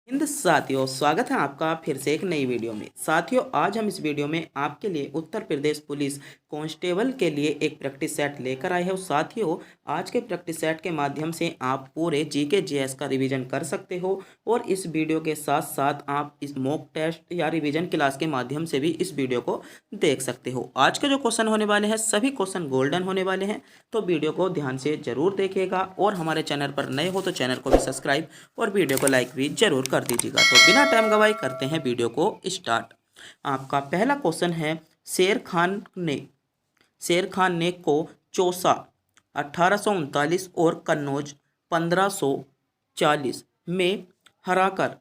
हिंद साथियों, स्वागत है आपका फिर से एक नई वीडियो में। साथियों, आज हम इस वीडियो में आपके लिए उत्तर प्रदेश पुलिस कांस्टेबल के लिए एक प्रैक्टिस सेट लेकर आए हैं। साथियों, आज के प्रैक्टिस सेट के माध्यम से आप पूरे जीके जीएस का रिवीजन कर सकते हो और इस वीडियो के साथ साथ आप इस मॉक टेस्ट या रिवीजन क्लास के माध्यम से भी इस वीडियो को देख सकते हो। आज के जो क्वेश्चन होने वाले हैं सभी क्वेश्चन गोल्डन होने वाले हैं, तो वीडियो को ध्यान से जरूर देखिएगा और हमारे चैनल पर नए हो तो चैनल को भी सब्सक्राइब और वीडियो को लाइक भी जरूर कर दीजिएगा। तो बिना टाइम गवाए करते हैं वीडियो को स्टार्ट। आपका पहला क्वेश्चन है, शेर खान ने को चौसा 1839 और कन्नौज 1540 में हराकर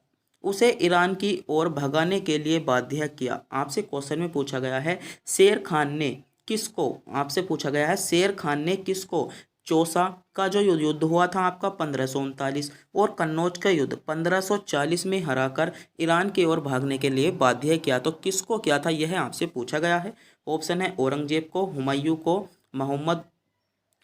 उसे ईरान की ओर भगाने के लिए बाध्य किया। आपसे क्वेश्चन में पूछा गया है शेर खान ने किसको, आपसे पूछा गया है शेर खान ने किसको चौसा का जो युद्ध हुआ था आपका 1539 और कन्नौज का युद्ध 1540 में हराकर ईरान की ओर भागने के लिए बाध्य किया, तो किसको किया था यह आपसे पूछा गया है। ऑप्शन है औरंगजेब को, हुमायूं को, मोहम्मद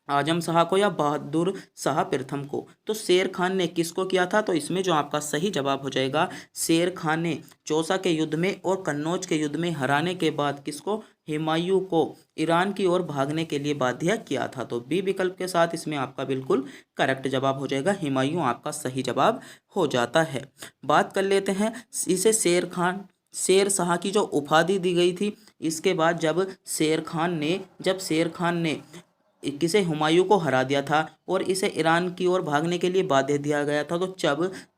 आजम शाह को या बहादुर शाह प्रथम को। तो शेर खान ने किसको किया था, तो इसमें जो आपका सही जवाब हो जाएगा शेर खान ने चौसा के युद्ध में और कन्नौज के युद्ध में हराने के बाद किसको, हुमायूं को ईरान की ओर भागने के लिए बाध्य किया था। तो बी विकल्प के साथ इसमें आपका बिल्कुल करेक्ट जवाब हो जाएगा, हुमायूं आपका सही जवाब हो जाता है। बात कर लेते हैं इसे शेर शाह की जो उपाधि दी गई थी, इसके बाद जब शेर खान ने किसे, हुमायूं को हरा दिया था और इसे ईरान की ओर भागने के लिए बाध्य दिया गया था, तो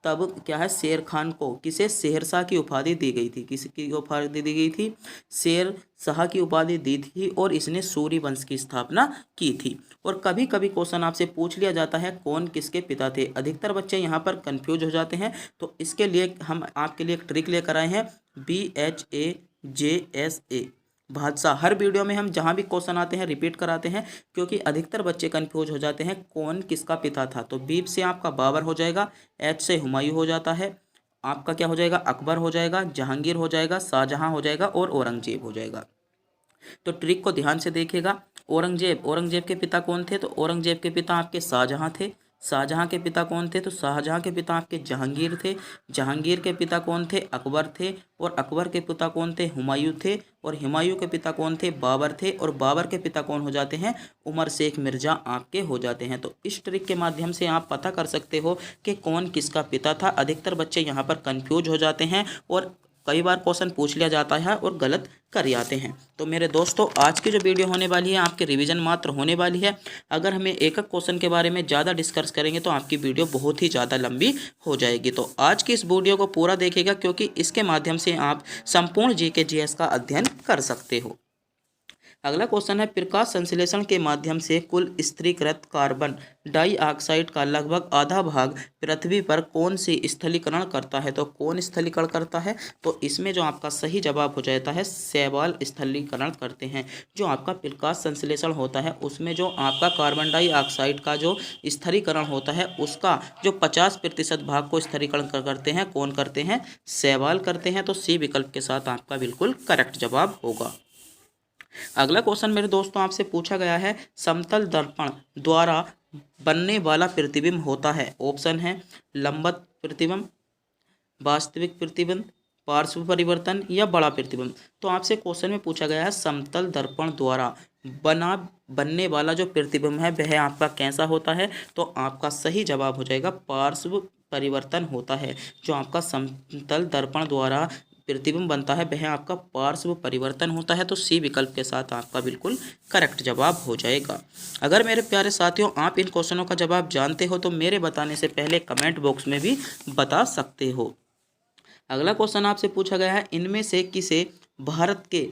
तब क्या है, शेर खान को किसे शेरशाह की उपाधि दी गई थी। किसकी उपाधि दी गई थी, शेर शाह की उपाधि दी थी और इसने सूर्य वंश की स्थापना की थी। और कभी कभी क्वेश्चन आपसे पूछ लिया जाता है कौन किसके पिता थे। अधिकतर बच्चे यहाँ पर कंफ्यूज हो जाते हैं, तो इसके लिए हम आपके लिए एक ट्रिक लेकर आए हैं, BHAJSA बादशाह। हर वीडियो में हम जहां भी क्वेश्चन आते हैं रिपीट कराते हैं, क्योंकि अधिकतर बच्चे कंफ्यूज हो जाते हैं कौन किसका पिता था। तो बी से आपका बाबर हो जाएगा, एच से हुमायूं हो जाता है, आपका क्या हो जाएगा, अकबर हो जाएगा, जहांगीर हो जाएगा, शाहजहां हो जाएगा और औरंगजेब हो जाएगा। तो ट्रिक को ध्यान से देखिएगा। औरंगजेब के पिता कौन थे, तो औरंगजेब के पिता आपके शाहजहां थे। शाहजहां के पिता कौन थे, तो शाहजहां के पिता आपके जहांगीर थे। जहांगीर के पिता कौन थे, अकबर थे। और अकबर के पिता कौन थे, हुमायूं थे। और हुमायूं के पिता कौन थे, बाबर थे। और बाबर के पिता कौन हो जाते हैं, उमर शेख मिर्जा आपके हो जाते हैं। तो इस ट्रिक के माध्यम से आप पता कर सकते हो कि कौन किसका पिता था। अधिकतर बच्चे यहाँ पर कंफ्यूज हो जाते हैं और कई बार क्वेश्चन पूछ लिया जाता है और गलत कर आते हैं। तो मेरे दोस्तों, आज की जो वीडियो होने वाली है आपके रिवीजन मात्र होने वाली है। अगर हमें एक एक क्वेश्चन के बारे में ज़्यादा डिस्कस करेंगे तो आपकी वीडियो बहुत ही ज़्यादा लंबी हो जाएगी। तो आज की इस वीडियो को पूरा देखिएगा, क्योंकि इसके माध्यम से आप संपूर्ण जीके जीएस का अध्ययन कर सकते हो। अगला क्वेश्चन है, प्रकाश संश्लेषण के माध्यम से कुल स्थिरीकृत कार्बन डाइऑक्साइड का लगभग आधा भाग पृथ्वी पर कौन सी स्थलीकरण करता है। तो कौन स्थलीकरण करता है, तो इसमें जो आपका सही जवाब हो जाता है शैवाल स्थलीकरण करते हैं। जो आपका प्रकाश संश्लेषण होता है उसमें जो आपका कार्बन डाइऑक्साइड का जो स्थिरीकरण होता है उसका जो 50% भाग को स्थिरीकरण करते हैं, कौन करते हैं, शैवाल करते हैं। तो सी विकल्प के साथ आपका बिल्कुल करेक्ट जवाब होगा। अगला क्वेश्चन मेरे दोस्तों आपसे पूछा गया है, समतल दर्पण द्वारा बनने वाला प्रतिबिंब होता है। ऑप्शन है लंबवत प्रतिबिंब, वास्तविक प्रतिबिंब, पार्श्व परिवर्तन या बड़ा प्रतिबिंब। तो आपसे क्वेश्चन में पूछा गया है समतल दर्पण द्वारा बनने वाला जो प्रतिबिंब है वह आपका कैसा होता है। तो आपका सही जवाब हो जाएगा पार्श्व परिवर्तन होता है। जो आपका समतल दर्पण द्वारा प्रतिबिंब बनता है वह आपका पार्श्व परिवर्तन होता है। तो सी विकल्प के साथ आपका बिल्कुल करेक्ट जवाब हो जाएगा। अगर मेरे प्यारे साथियों आप इन क्वेश्चनों का जवाब जानते हो तो मेरे बताने से पहले कमेंट बॉक्स में भी बता सकते हो। अगला क्वेश्चन आपसे पूछा गया है, इनमें से किसे भारत के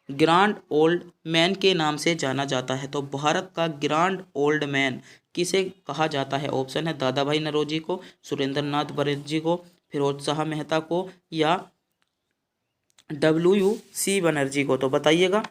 ग्रांड ओल्ड मैन के नाम से जाना जाता है। तो भारत का ग्रांड ओल्ड मैन किसे कहा जाता है। ऑप्शन है दादा भाई नौरोजी को, सुरेंद्र नाथ बनर्जी को, फिरोज शाह मेहता को या WC बनर्जी को। तो बताइएगा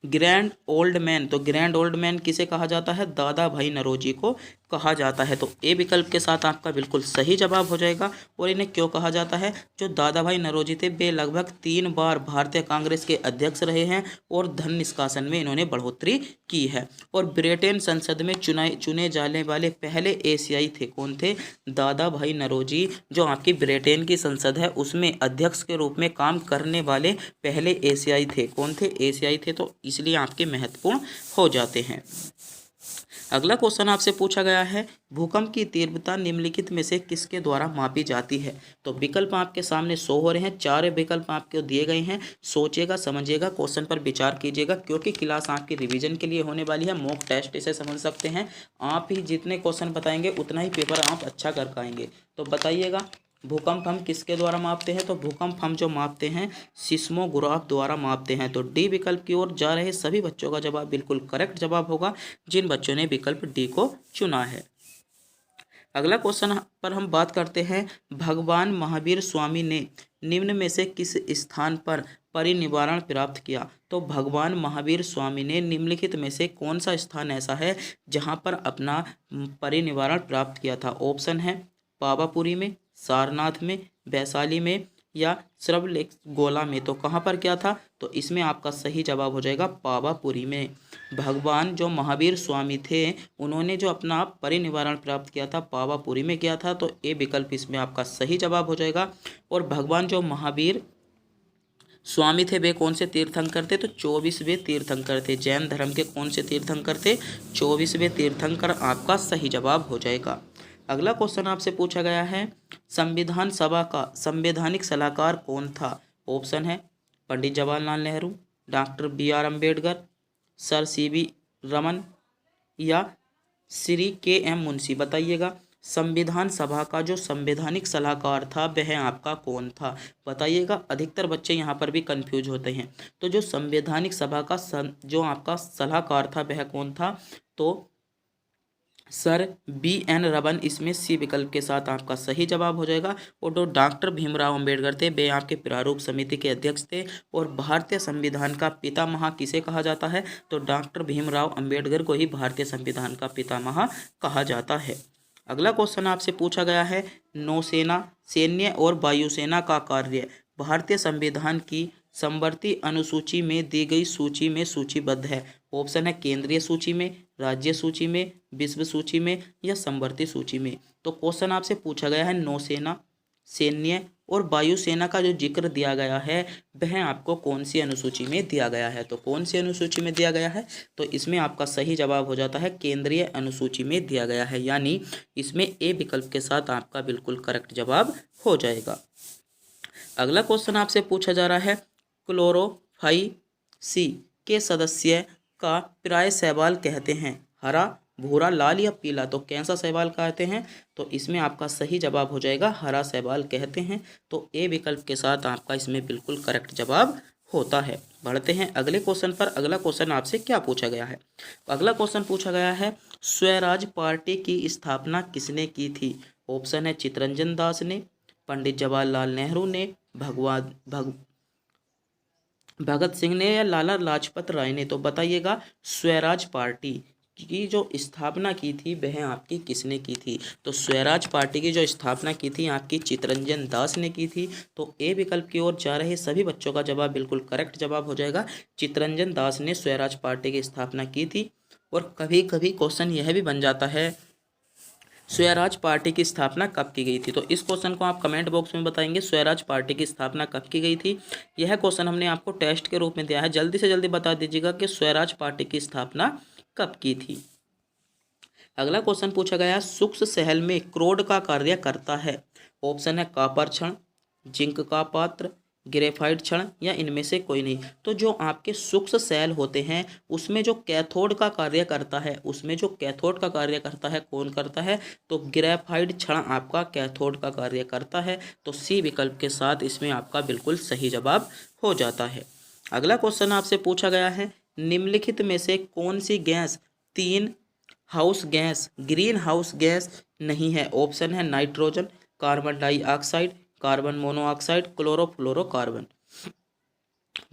ग्रैंड ओल्ड मैन, तो ग्रैंड ओल्ड मैन किसे कहा जाता है, दादा भाई नौरोजी को कहा जाता है? तो ए विकल्प के साथ आपका बिल्कुल सही जवाब हो जाएगा। और इन्हें क्यों कहा जाता है? जो दादा भाई नौरोजी थे वे लगभग 3 बार भारतीय कांग्रेस के अध्यक्ष रहे हैं और धन निष्कासन में इन्होंने बढ़ोतरी की है। और ब्रिटेन संसद में चुने जाने वाले पहले एशियाई थे। कौन थे? दादा भाई नौरोजी जो आपकी ब्रिटेन की संसद है उसमें अध्यक्ष के रूप में काम करने वाले पहले एशियाई थे। कौन थे? एशियाई थे, तो इसलिए आपके महत्वपूर्ण हो जाते हैं। अगला क्वेश्चन आपसे पूछा गया है, भूकंप की तीव्रता निम्नलिखित में से किसके द्वारा मापी जाती है? तो विकल्प आपके सामने शो हो रहे हैं, 4 विकल्प आपको दिए गए हैं। सोचिएगा, समझिएगा, क्वेश्चन पर विचार कीजिएगा, क्योंकि क्लास आपकी रिवीजन के लिए होने वाली है, मॉक टेस्ट इसे समझ सकते हैं। आप ही जितने क्वेश्चन बताएंगे उतना ही पेपर आप अच्छा कर पाएंगे। तो बताइएगा, भूकंप हम किसके द्वारा मापते हैं? तो भूकंप हम जो मापते हैं सिस्मोग्राफ द्वारा मापते हैं। तो डी विकल्प की ओर जा रहे सभी बच्चों का जवाब बिल्कुल करेक्ट जवाब होगा, जिन बच्चों ने विकल्प डी को चुना है। अगला क्वेश्चन पर हम बात करते हैं, भगवान महावीर स्वामी ने निम्न में से किस स्थान पर परिनिर्वाण प्राप्त किया? तो भगवान महावीर स्वामी ने निम्नलिखित में से कौन सा स्थान ऐसा है जहां पर अपना परिनिर्वाण प्राप्त किया था? ऑप्शन है पावापुरी में, सारनाथ में, वैशाली में या श्रवणबेलगोला में। तो कहाँ पर क्या था? तो इसमें आपका सही जवाब हो जाएगा पावापुरी में। भगवान जो महावीर स्वामी थे उन्होंने जो अपना परिनिर्वाण प्राप्त किया था पावापुरी में किया था। तो ए विकल्प इसमें आपका सही जवाब हो जाएगा। और भगवान जो महावीर स्वामी थे वे कौन से तीर्थंकर थे? तो 24वें तीर्थंकर थे। जैन धर्म के कौन से तीर्थंकर थे? 24वें तीर्थंकर आपका सही जवाब हो जाएगा। अगला क्वेश्चन आपसे पूछा गया है, संविधान सभा का संवैधानिक सलाहकार कौन था? ऑप्शन है Pandit Jawaharlal Nehru, doctor BR Ambedkar, sir CV Raman या श्री KM मुंशी। बताइएगा, संविधान सभा का जो संवैधानिक सलाहकार था वह आपका कौन था? बताइएगा, अधिकतर बच्चे यहाँ पर भी कंफ्यूज होते हैं। तो जो संवैधानिक सभा का जो आपका सलाहकार था वह कौन था? तो सर BN रमन इसमें सी विकल्प के साथ आपका सही जवाब हो जाएगा। और जो डॉक्टर भीमराव अंबेडकर थे वे आपके प्रारूप समिति के अध्यक्ष थे। और भारतीय संविधान का पितामह किसे कहा जाता है? तो डॉक्टर भीमराव अंबेडकर को ही भारतीय संविधान का पितामह कहा जाता है। अगला क्वेश्चन आपसे पूछा गया है, नौसेना, सैन्य और वायुसेना का कार्य भारतीय संविधान की समवर्ती अनुसूची में दी गई सूची में सूचीबद्ध है। ऑप्शन है केंद्रीय सूची में, राज्य सूची में, विश्व सूची में या समवर्ती सूची में। तो क्वेश्चन आपसे पूछा गया है, नौसेना, सैन्य और वायुसेना का जो जिक्र दिया गया है वह आपको कौन सी अनुसूची में दिया गया है? तो कौन सी अनुसूची में दिया गया है? तो इसमें आपका सही जवाब हो जाता है केंद्रीय अनुसूची में दिया गया है, यानी इसमें ए विकल्प के साथ आपका बिल्कुल करेक्ट जवाब हो जाएगा। अगला क्वेश्चन आपसे पूछा जा रहा है, क्लोरोफाइसी के सदस्य का प्राय शैवाल कहते हैं? हरा, भूरा, लाल या पीला? तो कैसा शैवाल कहते हैं? तो इसमें आपका सही जवाब हो जाएगा हरा शैवाल कहते हैं। तो ए विकल्प के साथ आपका इसमें बिल्कुल करेक्ट जवाब होता है। बढ़ते हैं अगले क्वेश्चन पर। अगला क्वेश्चन आपसे क्या पूछा गया है? अगला क्वेश्चन पूछा गया है, स्वराज पार्टी की स्थापना किसने की थी? ऑप्शन है चित्तरंजन दास ने, पंडित जवाहरलाल नेहरू ने, भगत सिंह ने या लाला लाजपत राय ने। तो बताइएगा, स्वराज पार्टी की जो स्थापना की थी वह आपकी किसने की थी? तो स्वराज पार्टी की जो स्थापना की थी आपकी चित्तरंजन दास ने की थी। तो ए विकल्प की ओर जा रहे सभी बच्चों का जवाब बिल्कुल करेक्ट जवाब हो जाएगा। चित्तरंजन दास ने स्वराज पार्टी की स्थापना की थी। और कभी कभी क्वेश्चन यह भी बन जाता है, स्वराज पार्टी की स्थापना कब की गई थी? तो इस क्वेश्चन को आप कमेंट बॉक्स में बताएंगे, स्वराज पार्टी की स्थापना कब की गई थी। यह क्वेश्चन हमने आपको टेस्ट के रूप में दिया है, जल्दी से जल्दी बता दीजिएगा कि स्वराज पार्टी की स्थापना कब की थी। अगला क्वेश्चन पूछा गया, सूक्ष्म सेल में क्रोड का कार्य करता है? ऑप्शन है कॉपर क्षण, जिंक का पात्र, ग्रेफाइट क्षण या इनमें से कोई नहीं। तो जो आपके सूक्ष्म सेल होते हैं उसमें जो कैथोड का कार्य करता है, उसमें जो कैथोड का कार्य करता है कौन करता है? तो ग्रेफाइट क्षण आपका कैथोड का कार्य करता है। तो सी विकल्प के साथ इसमें आपका बिल्कुल सही जवाब हो जाता है। अगला क्वेश्चन आपसे पूछा गया है, निम्नलिखित में से कौन सी gas 3 house gas green house gas नहीं है? ऑप्शन है nitrogen, carbon dioxide, carbon monoxide, chlorofluorocarbon.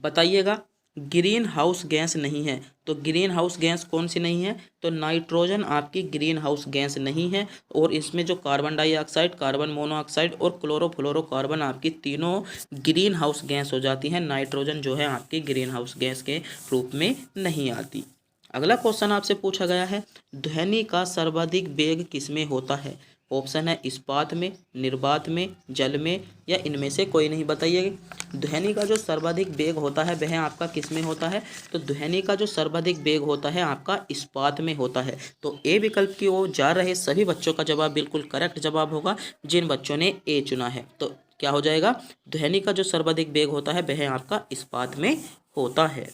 बताइएगा, ग्रीन हाउस गैस नहीं है। तो ग्रीन हाउस गैस कौन सी नहीं है? तो नाइट्रोजन आपकी ग्रीन हाउस गैस नहीं है। और इसमें जो कार्बन डाइऑक्साइड, कार्बन मोनोऑक्साइड और क्लोरोफ्लोरोकार्बन आपकी तीनों ग्रीन हाउस गैस हो जाती हैं। नाइट्रोजन जो है आपकी ग्रीन हाउस गैस के रूप में नहीं आती। अगला क्वेश्चन आपसे पूछा गया है, ध्वनि का सर्वाधिक वेग किसमें होता है? ऑप्शन है इस्पात में, निर्वात में, जल में या इनमें से कोई नहीं। बताइए ध्वनि का जो सर्वाधिक वेग होता है वह आपका किस में होता है? तो ध्वनि का जो सर्वाधिक वेग होता है आपका इस्पात में होता है। तो ए विकल्प की ओर जा रहे सभी बच्चों का जवाब बिल्कुल करेक्ट जवाब होगा, जिन बच्चों ने ए चुना है। तो क्या हो जाएगा? ध्वनि का जो सर्वाधिक वेग होता है वह आपका इस्पात में होता है।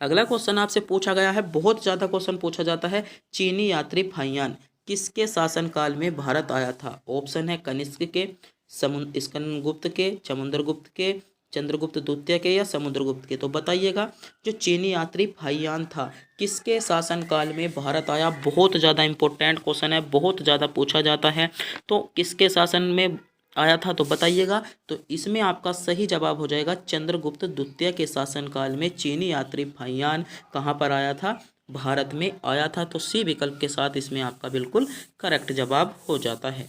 अगला क्वेश्चन आपसे पूछा गया है, बहुत ज़्यादा क्वेश्चन पूछा जाता है, चीनी यात्री फाहियान किसके शासनकाल में भारत आया था? ऑप्शन है कनिष्क के, स्कंदगुप्त के, समुद्रगुप्त के, चंद्रगुप्त द्वितीय के या समुद्रगुप्त के। तो बताइएगा जो चीनी यात्री फाहियान था किसके शासनकाल में भारत आया? बहुत ज़्यादा इंपॉर्टेंट क्वेश्चन है, बहुत ज़्यादा पूछा जाता है। तो किसके शासन में आया था तो बताइएगा। तो इसमें आपका सही जवाब हो जाएगा चंद्रगुप्त द्वितीय के शासनकाल में चीनी यात्री फाहियान कहाँ पर आया था? भारत में आया था। तो सी विकल्प के साथ इसमें आपका बिल्कुल करेक्ट जवाब हो जाता है।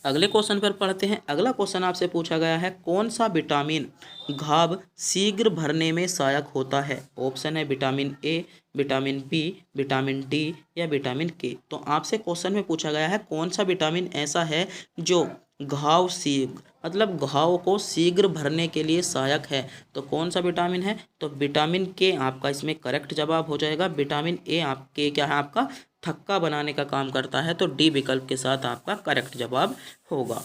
अगले क्वेश्चन पर पढ़ते हैं। अगला क्वेश्चन आपसे पूछा गया है, कौन सा विटामिन घाव शीघ्र भरने में सहायक होता है? ऑप्शन है vitamin A, vitamin B, vitamin D या विटामिन के। तो आपसे क्वेश्चन में पूछा गया है कौन सा विटामिन ऐसा है जो घाव शीघ्र मतलब घाव को शीघ्र भरने के लिए सहायक है। तो कौन सा विटामिन है? तो विटामिन के आपका इसमें करेक्ट जवाब हो जाएगा। विटामिन ए आपके क्या है? आपका थक्का बनाने का काम करता है। तो डी विकल्प के साथ आपका करेक्ट जवाब होगा।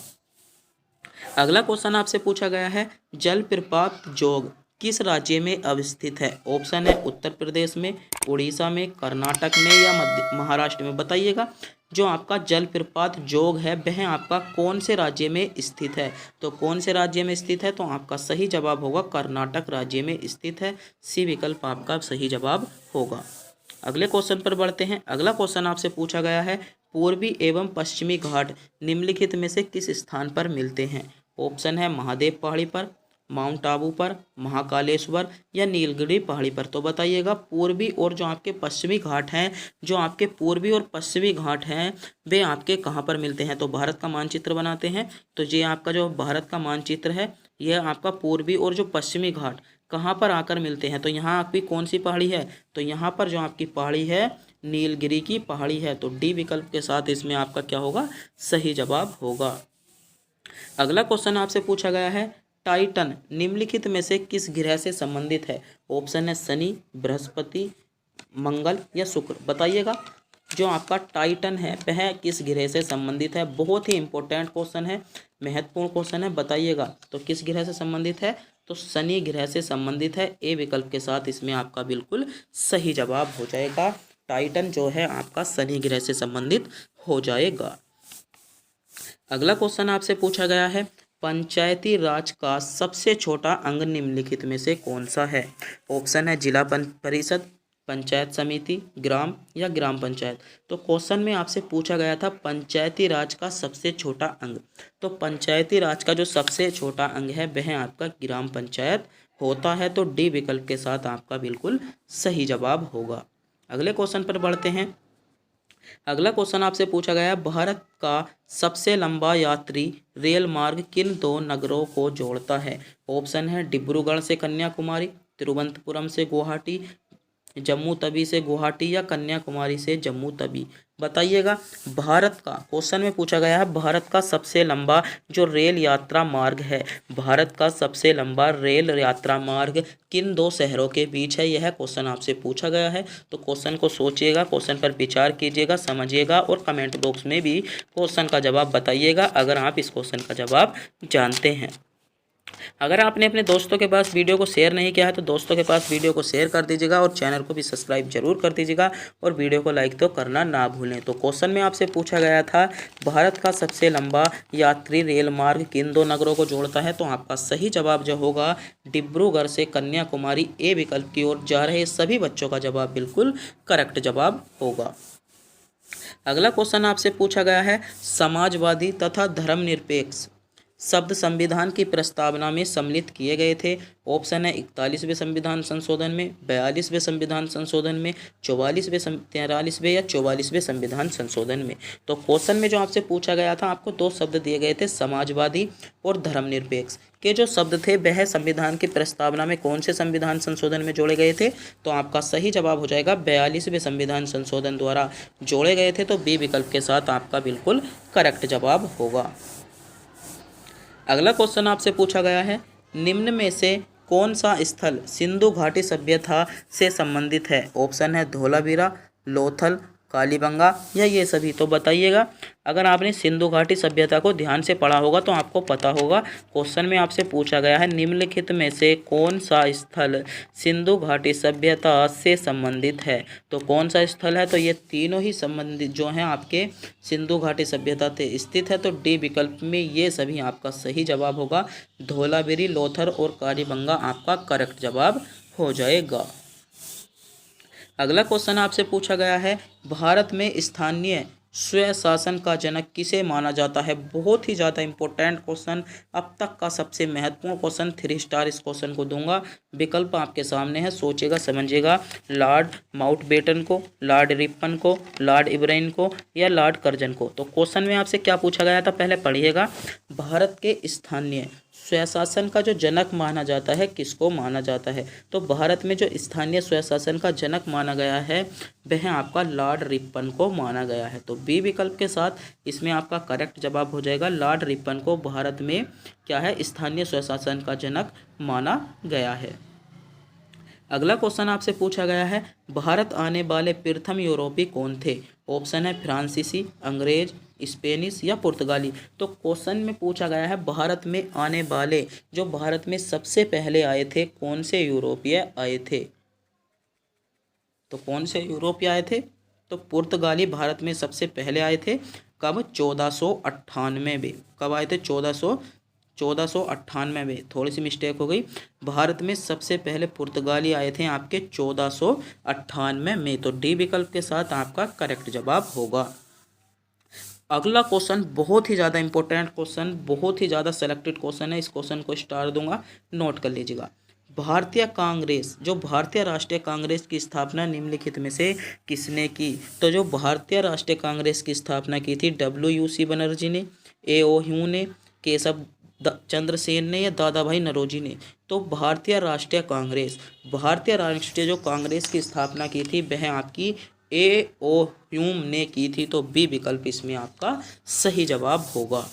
अगला क्वेश्चन आपसे पूछा गया है, जलप्रपात जोग किस राज्य में अवस्थित है? ऑप्शन है उत्तर प्रदेश में, उड़ीसा में, कर्नाटक में या महाराष्ट्र में। बताइएगा जो आपका जलप्रपात जोग है वह आपका कौन से राज्य में स्थित है? तो कौन से राज्य में स्थित है? तो आपका सही जवाब होगा कर्नाटक राज्य में स्थित है। सी विकल्प आपका सही जवाब होगा। अगले क्वेश्चन पर बढ़ते हैं। अगला क्वेश्चन आपसे पूछा गया है, पूर्वी एवं पश्चिमी घाट निम्नलिखित में से किस स्थान पर मिलते हैं? ऑप्शन है महादेव पहाड़ी पर, माउंट आबू पर, महाकालेश्वर या नीलगिरी पहाड़ी पर। तो बताइएगा पूर्वी और जो आपके पश्चिमी घाट हैं, जो आपके पूर्वी और पश्चिमी घाट हैं वे आपके कहाँ पर मिलते हैं? तो भारत का मानचित्र बनाते हैं। तो ये आपका जो भारत का मानचित्र है यह आपका पूर्वी और जो पश्चिमी घाट कहाँ पर आकर मिलते हैं? तो यहाँ आपकी कौन सी पहाड़ी है? तो यहाँ पर जो आपकी पहाड़ी है नीलगिरी की पहाड़ी है। तो डी विकल्प के साथ इसमें आपका क्या होगा? सही जवाब होगा। अगला क्वेश्चन आपसे पूछा गया है, टाइटन निम्नलिखित में से किस ग्रह से संबंधित है? ऑप्शन है शनि, बृहस्पति, मंगल या शुक्र। बताइएगा जो आपका टाइटन है वह किस ग्रह से संबंधित है? बहुत ही इंपॉर्टेंट क्वेश्चन है, महत्वपूर्ण क्वेश्चन है। बताइएगा तो किस ग्रह से संबंधित है? तो शनि ग्रह से संबंधित है। ए विकल्प के साथ इसमें आपका बिल्कुल सही जवाब हो जाएगा। टाइटन जो है आपका शनि ग्रह से संबंधित हो जाएगा। अगला क्वेश्चन आपसे पूछा गया है, पंचायती राज का सबसे छोटा अंग निम्नलिखित में से कौन सा है? ऑप्शन है जिला परिषद, पंचायत समिति, ग्राम या ग्राम पंचायत। तो क्वेश्चन में आपसे पूछा गया था पंचायती राज का सबसे छोटा अंग। तो पंचायती राज का जो सबसे छोटा अंग है वह आपका ग्राम पंचायत होता है। तो डी विकल्प के साथ आपका बिल्कुल सही जवाब होगा। अगले क्वेश्चन पर बढ़ते हैं। अगला क्वेश्चन आपसे पूछा गया, भारत का सबसे लंबा यात्री रेल मार्ग किन दो नगरों को जोड़ता है? ऑप्शन है डिब्रूगढ़ से कन्याकुमारी, तिरुवनंतपुरम से गुवाहाटी, जम्मू तवी से गुवाहाटी या कन्याकुमारी से जम्मू तवी। बताइएगा भारत का क्वेश्चन में पूछा गया है, भारत का सबसे लंबा जो रेल यात्रा मार्ग है, भारत का सबसे लंबा रेल यात्रा मार्ग किन दो शहरों के बीच है? यह क्वेश्चन आपसे पूछा गया है। तो क्वेश्चन को सोचिएगा, क्वेश्चन पर विचार कीजिएगा, समझिएगा और कमेंट बॉक्स में भी क्वेश्चन का जवाब बताइएगा अगर आप इस क्वेश्चन का जवाब जानते हैं। अगर आपने अपने दोस्तों के पास वीडियो को शेयर नहीं किया है तो दोस्तों के पास वीडियो को शेयर कर दीजिएगा और चैनल को भी सब्सक्राइब जरूर कर दीजिएगा और वीडियो को लाइक तो करना ना भूलें। तो क्वेश्चन में आपसे पूछा गया था भारत का सबसे लंबा यात्री रेल मार्ग किन दो नगरों को जोड़ता है? तो आपका सही जवाब जो होगा डिब्रूगढ़ से कन्याकुमारी। ए विकल्प की ओर जा रहे सभी बच्चों का जवाब बिल्कुल करेक्ट जवाब होगा। अगला क्वेश्चन आपसे पूछा गया है, समाजवादी तथा धर्मनिरपेक्ष शब्द संविधान की प्रस्तावना में सम्मिलित किए गए थे? ऑप्शन है 41वें संविधान संशोधन में, 42वें संविधान संशोधन में, 43वें या 44वें संविधान संशोधन में। तो क्वेश्चन में जो आपसे पूछा गया था, आपको दो शब्द दिए गए थे, समाजवादी और धर्मनिरपेक्ष के जो शब्द थे वह संविधान की प्रस्तावना में कौन से संविधान संशोधन में जोड़े गए थे? तो आपका सही जवाब हो जाएगा 42वें संविधान संशोधन द्वारा जोड़े गए थे। तो बी विकल्प के साथ आपका बिल्कुल करेक्ट जवाब होगा। अगला क्वेश्चन आपसे पूछा गया है, निम्न में से कौन सा स्थल सिंधु घाटी सभ्यता से संबंधित है? ऑप्शन है धोलावीरा, लोथल, कालीबंगा या ये सभी। तो बताइएगा। अगर आपने सिंधु घाटी सभ्यता को ध्यान से पढ़ा होगा तो आपको पता होगा, क्वेश्चन में आपसे पूछा गया है निम्नलिखित में से कौन सा स्थल सिंधु घाटी सभ्यता से संबंधित है। तो कौन सा स्थल है? तो ये तीनों ही संबंधित जो हैं आपके सिंधु घाटी सभ्यता से स्थित है। तो डी विकल्प में ये सभी आपका सही जवाब होगा। धोलावीरी, लोथर और कालीबंगा आपका करेक्ट जवाब हो जाएगा। अगला क्वेश्चन आपसे पूछा गया है, भारत में स्थानीय स्वशासन का जनक किसे माना जाता है? बहुत ही ज़्यादा इंपॉर्टेंट क्वेश्चन, अब तक का सबसे महत्वपूर्ण क्वेश्चन, 3 स्टार इस क्वेश्चन को दूंगा। विकल्प आपके सामने है, सोचिएगा समझिएगा। लॉर्ड माउंटबेटन को, लॉर्ड रिपन को, लॉर्ड इब्राहिम को या लॉर्ड कर्जन को। तो क्वेश्चन में आपसे क्या पूछा गया था, पहले पढ़िएगा। भारत के स्थानीय स्वशासन का जो जनक माना जाता है, किसको माना जाता है? तो भारत में जो स्थानीय स्वशासन का जनक माना गया है वह आपका लॉर्ड रिपन को माना गया है। तो बी विकल्प के साथ इसमें आपका करेक्ट जवाब हो जाएगा। लॉर्ड रिपन को भारत में क्या है, स्थानीय स्वशासन का जनक माना गया है। अगला क्वेश्चन आपसे पूछा गया है, भारत आने वाले प्रथम यूरोपीय कौन थे? ऑप्शन है फ्रांसीसी, अंग्रेज, स्पेनिश या पुर्तगाली। तो क्वेश्चन में पूछा गया है भारत में आने वाले, जो भारत में सबसे पहले आए थे, कौन से यूरोपीय आए थे? तो कौन से यूरोपीय आए थे? तो पुर्तगाली भारत में सबसे पहले आए थे। कब? 1498 में। कब आए थे? 1498 में। थोड़ी सी मिस्टेक हो गई। भारत में सबसे पहले पुर्तगाली आए थे आपके 1498 में। तो डी विकल्प के साथ आपका करेक्ट जवाब होगा। अगला क्वेश्चन बहुत ही ज़्यादा इंपॉर्टेंट क्वेश्चन, बहुत ही ज़्यादा सेलेक्टेड क्वेश्चन है। इस क्वेश्चन को स्टार दूंगा, नोट कर लीजिएगा। भारतीय कांग्रेस, जो भारतीय राष्ट्रीय कांग्रेस की स्थापना निम्नलिखित में से किसने की? तो जो भारतीय राष्ट्रीय कांग्रेस की स्थापना की थी, WUC बनर्जी ने, AO ह्यू ने, केशव चंद्र सेन ने या दादा भाई नौरोजी ने। तो भारतीय राष्ट्रीय जो कांग्रेस की स्थापना की थी वह आपकी AO ह्यूम ने की थी। तो बी विकल्प इसमें आपका सही जवाब होगा।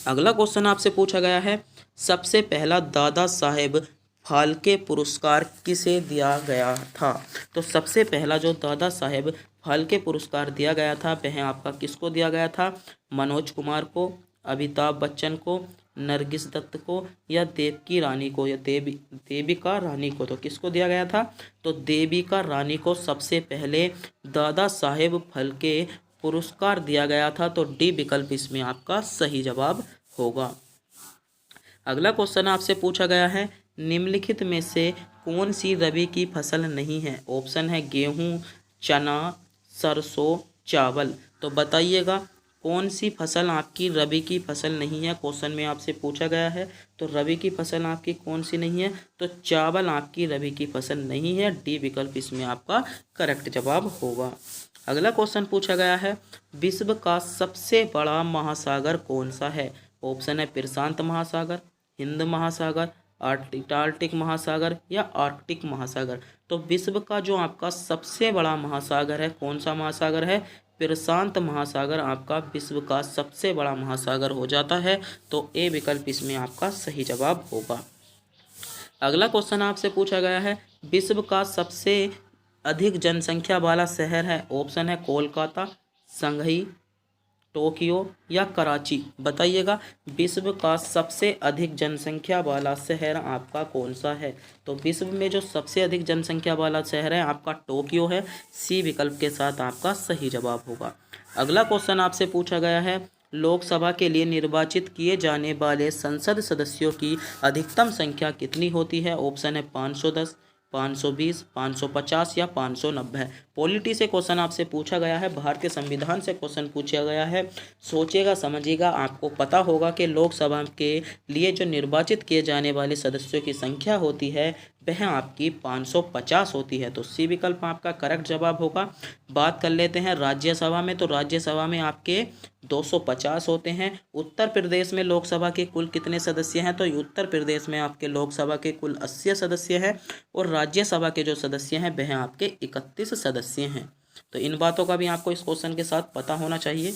अगला क्वेश्चन आपसे पूछा गया है, सबसे पहला दादा साहेब फाल्के पुरस्कार किसे दिया गया था? तो सबसे पहला जो दादा साहेब फाल्के पुरस्कार दिया गया था वह आपका किसको दिया गया था? मनोज कुमार को, अमिताभ बच्चन को, नरगिस दत्त को या देवकी रानी को या देविका रानी को। तो किसको दिया गया था? तो देविका रानी को सबसे पहले दादा साहेब फाल्के पुरस्कार दिया गया था। तो डी विकल्प इसमें आपका सही जवाब होगा। अगला क्वेश्चन आपसे पूछा गया है, निम्नलिखित में से कौन सी रबी की फसल नहीं है? ऑप्शन है गेहूं, चना, सरसों, चावल। तो बताइएगा कौन सी फसल आपकी रबी की फसल नहीं है? क्वेश्चन में आपसे पूछा गया है। तो रबी की फसल आपकी कौन सी नहीं है? तो चावल आपकी रबी की फसल नहीं है। डी विकल्प इसमें आपका करेक्ट जवाब होगा। अगला क्वेश्चन पूछा गया है, विश्व का सबसे बड़ा महासागर कौन सा है? ऑप्शन है प्रशांत महासागर, हिंद महासागर, आर्कटिक महासागर या आर्कटिक महासागर। तो विश्व का जो आपका सबसे बड़ा महासागर है, कौन सा महासागर है? प्रशांत महासागर आपका विश्व का सबसे बड़ा महासागर हो जाता है। तो ए विकल्प इसमें आपका सही जवाब होगा। अगला क्वेश्चन आपसे पूछा गया है, विश्व का सबसे अधिक जनसंख्या वाला शहर है? ऑप्शन है कोलकाता, संघई, टोक्यो या कराची। बताइएगा विश्व का सबसे अधिक जनसंख्या वाला शहर आपका कौन सा है? तो विश्व में जो सबसे अधिक जनसंख्या वाला शहर है आपका टोक्यो है। सी विकल्प के साथ आपका सही जवाब होगा। अगला क्वेश्चन आपसे पूछा गया है, लोकसभा के लिए निर्वाचित किए जाने वाले संसद सदस्यों की अधिकतम संख्या कितनी होती है? ऑप्शन है 510, 520, 550 या 590। पॉलिटी से क्वेश्चन आपसे पूछा गया है, भारतीय संविधान से क्वेश्चन पूछा गया है। सोचिएगा, समझिएगा। आपको पता होगा कि लोकसभा के लिए जो निर्वाचित किए जाने वाले सदस्यों की संख्या होती है वह आपकी 550 होती है। तो सी विकल्प आपका करेक्ट जवाब होगा। बात कर लेते हैं राज्यसभा में, तो राज्यसभा में आपके 250 होते हैं। उत्तर प्रदेश में लोकसभा के कुल कितने सदस्य हैं, तो उत्तर प्रदेश में आपके लोकसभा के कुल 80 सदस्य हैं और राज्यसभा के जो सदस्य हैं वह आपके 31 सदस्य हैं। तो इन बातों का भी आपको इस क्वेश्चन के साथ पता होना चाहिए।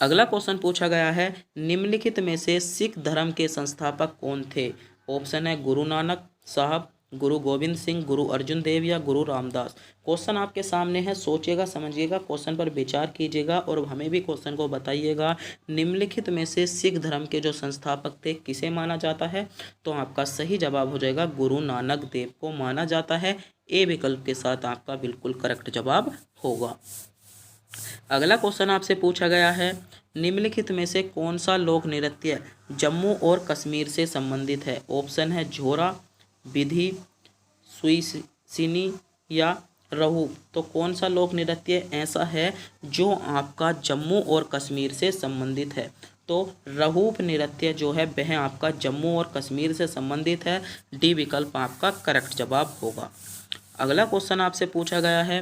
अगला क्वेश्चन पूछा गया है, निम्नलिखित में से सिख धर्म के संस्थापक कौन थे। ऑप्शन है गुरु नानक साहब, गुरु गोविंद सिंह, गुरु अर्जुन देव या गुरु रामदास। क्वेश्चन आपके सामने है, सोचिएगा, समझिएगा, क्वेश्चन पर विचार कीजिएगा और हमें भी क्वेश्चन को बताइएगा। निम्नलिखित में से सिख धर्म के जो संस्थापक थे किसे माना जाता है, तो आपका सही जवाब हो जाएगा गुरु नानक देव को माना जाता है। ए विकल्प के साथ आपका बिल्कुल करेक्ट जवाब होगा। अगला क्वेश्चन आपसे पूछा गया है, निम्नलिखित में से कौन सा लोक नृत्य जम्मू और कश्मीर से संबंधित है। ऑप्शन है झोरा, विधि, सुईसिनी या रहू। तो कौन सा लोक नृत्य ऐसा है जो आपका जम्मू और कश्मीर से संबंधित है, तो रहूप नृत्य जो है वह आपका जम्मू और कश्मीर से संबंधित है। डी विकल्प आपका करेक्ट जवाब होगा। अगला क्वेश्चन आपसे पूछा गया है,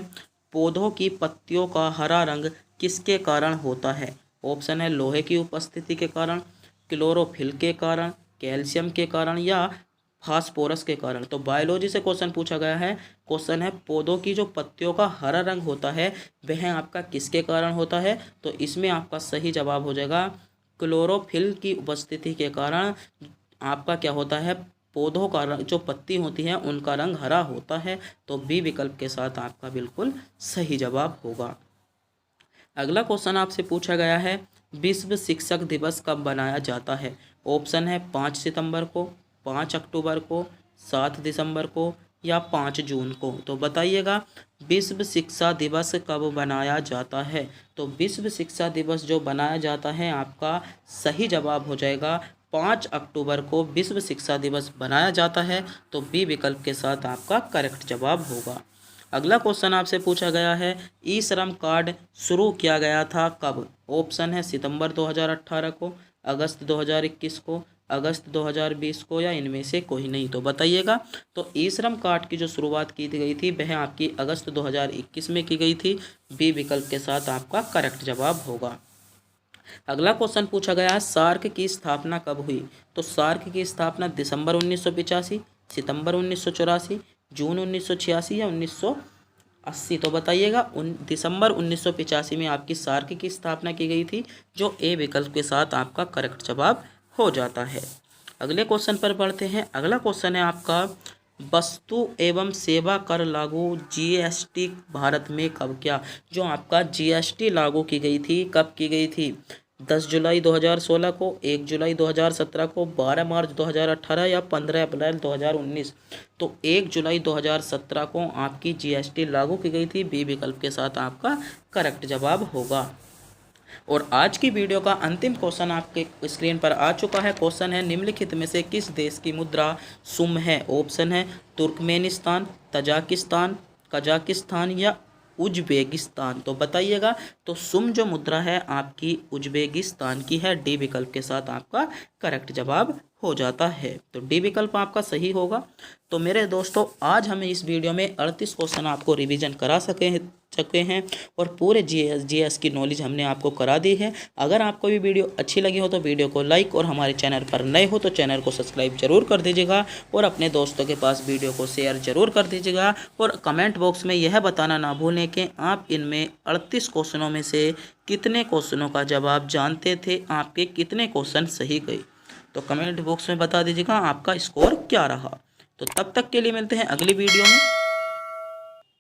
पौधों की पत्तियों का हरा रंग किसके कारण होता है। ऑप्शन है लोहे की उपस्थिति के कारण, क्लोरोफिल के कारण, कैल्शियम के कारण या फास्फोरस के कारण। तो बायोलॉजी से क्वेश्चन पूछा गया है। क्वेश्चन है पौधों की जो पत्तियों का हरा रंग होता है वह आपका किसके कारण होता है, तो इसमें आपका सही जवाब हो जाएगा क्लोरोफिल की उपस्थिति के कारण आपका क्या होता है, पौधों का रंग, जो पत्ती होती है उनका रंग हरा होता है। तो बी विकल्प के साथ आपका बिल्कुल सही जवाब होगा। अगला क्वेश्चन आपसे पूछा गया है, विश्व शिक्षक दिवस कब मनाया जाता है। ऑप्शन है 5 सितंबर को, 5 अक्टूबर को, 7 दिसंबर को या 5 जून को। तो बताइएगा विश्व शिक्षा दिवस कब मनाया जाता है। तो विश्व शिक्षा दिवस जो मनाया जाता है आपका सही जवाब हो जाएगा 5 अक्टूबर को विश्व शिक्षा दिवस मनाया जाता है। तो बी विकल्प के साथ आपका करेक्ट जवाब होगा। अगला क्वेश्चन आपसे पूछा गया है, ई श्रम कार्ड शुरू किया गया था कब। ऑप्शन है सितंबर 2018 को, अगस्त 2021 को, अगस्त 2020 को या इनमें से कोई नहीं। तो बताइएगा। तो ई श्रम कार्ड की जो शुरुआत की गई थी वह आपकी अगस्त 2021 में की गई थी। बी विकल्प के साथ आपका करेक्ट जवाब होगा। अगला क्वेश्चन पूछा गया है, सार्क की स्थापना कब हुई। तो सार्क की स्थापना दिसंबर 1985, सितंबर 1984, जून 1986 या 1980। तो बताइएगा दिसंबर 1985 में आपकी सार्क की स्थापना की गई थी, जो ए विकल्प के साथ आपका करेक्ट जवाब हो जाता है। अगले क्वेश्चन पर बढ़ते हैं। अगला क्वेश्चन है आपका, वस्तु एवं सेवा कर लागू जीएसटी भारत में कब किया। जो आपका जीएसटी लागू की गई थी कब की गई थी, 10 जुलाई 2016 को, 1 जुलाई 2017 को, 12 मार्च 2018 या 15 अप्रैल 2019। तो 1 जुलाई 2017 को आपकी जीएसटी लागू की गई थी। बी विकल्प के साथ आपका करेक्ट जवाब होगा। और आज की वीडियो का अंतिम क्वेश्चन आपके स्क्रीन पर आ चुका है। क्वेश्चन है, निम्नलिखित में से किस देश की मुद्रा सुम है। ऑप्शन है तुर्कमेनिस्तान, तजाकिस्तान, कजाकिस्तान या उज्बेकिस्तान। तो बताइएगा। तो सुम जो मुद्रा है आपकी उज्बेकिस्तान की है। डी विकल्प के साथ आपका करेक्ट जवाब हो जाता है। तो डी विकल्प आपका सही होगा। तो मेरे दोस्तों, आज हमें इस वीडियो में 38 क्वेश्चन आपको रिवीजन करा चुके हैं और पूरे जीएस की नॉलेज हमने आपको करा दी है। अगर आपको भी वीडियो अच्छी लगी हो तो वीडियो को लाइक और हमारे चैनल पर नए हो तो चैनल को सब्सक्राइब जरूर कर दीजिएगा और अपने दोस्तों के पास वीडियो को शेयर जरूर कर दीजिएगा। और कमेंट बॉक्स में यह बताना ना भूलें कि आप इनमें 38 क्वेश्चनों में से कितने क्वेश्चनों का जवाब जानते थे, आपके कितने क्वेश्चन सही गए। तो कमेंट बॉक्स में बता दीजिएगा आपका स्कोर क्या रहा। तो तब तक के लिए मिलते हैं अगली वीडियो में।